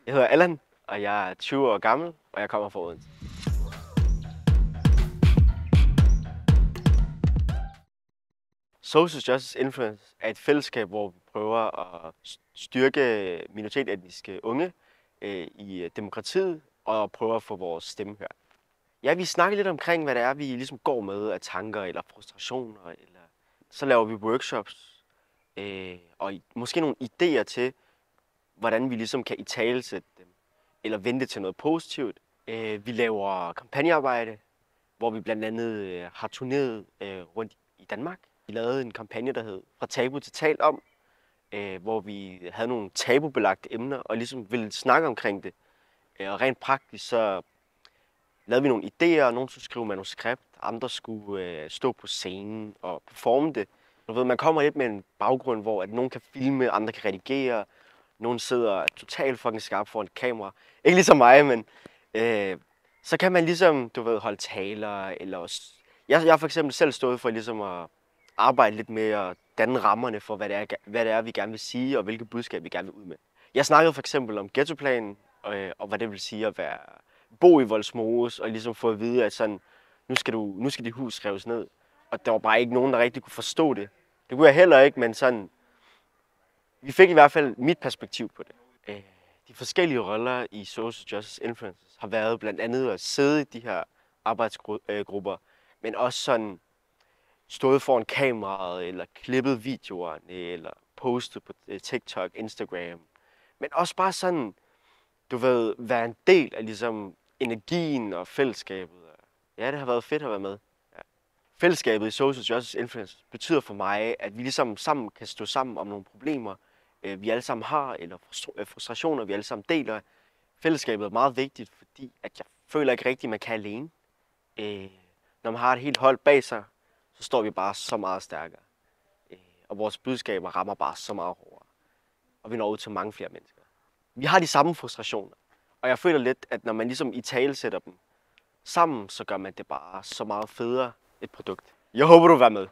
Jeg hedder Allan, og jeg er 20 år gammel, og jeg kommer fra Odense. Social Justice Influence er et fællesskab, hvor vi prøver at styrke minoritetsetniske unge i demokratiet og prøver at få vores stemme hørt. Ja, vi snakker lidt omkring, hvad det er, vi ligesom går med af tanker eller frustrationer. Eller så laver vi workshops og måske nogle idéer til, hvordan vi ligesom kan italesætte dem eller vente til noget positivt. Vi laver kampagnearbejde, hvor vi blandt andet har turneret rundt i Danmark. Vi lavede en kampagne, der hed Fra tabu til talt om, hvor vi havde nogle tabubelagte emner og ligesom ville snakke omkring det. Og rent praktisk så lavede vi nogle idéer, nogen skulle skrive manuskript, andre skulle stå på scenen og performe det. Du ved, man kommer lidt med en baggrund, hvor at nogen kan filme, andre kan redigere, nogen sidder totalt fucking skarp foran et kamera. Ikke ligesom mig, men så kan man ligesom, du ved, holde taler, eller jeg har for eksempel selv stået for ligesom at arbejde lidt med at danne rammerne for, hvad det er, vi gerne vil sige, og hvilket budskab vi gerne vil ud med. Jeg snakkede for eksempel om ghettoplanen, og hvad det vil sige at bo i Vollsmose, og ligesom få at vide, at sådan, nu skal dit hus rives ned. Og der var bare ikke nogen, der rigtig kunne forstå det. Det kunne jeg heller ikke, men sådan, vi fik i hvert fald mit perspektiv på det. De forskellige roller i Social Justice Influencers har været blandt andet at sidde i de her arbejdsgrupper, men også sådan stået foran kameraet, eller klippet videoerne, eller postet på TikTok, Instagram. Men også bare sådan, du ved, være en del af ligesom energien og fællesskabet. Ja, det har været fedt at være med. Ja. Fællesskabet i Social Justice Influencers betyder for mig, at vi ligesom sammen kan stå sammen om nogle problemer, vi alle sammen har, eller frustrationer, vi alle sammen deler. Fællesskabet er meget vigtigt, fordi at jeg føler ikke rigtigt, at man kan alene. Når man har et helt hold bag sig, så står vi bare så meget stærkere. Og vores budskaber rammer bare så meget hårdere. Og vi når ud til mange flere mennesker. Vi har de samme frustrationer. Og jeg føler lidt, at når man ligesom italesætter dem sammen, så gør man det bare så meget federe et produkt. Jeg håber, du vil være med.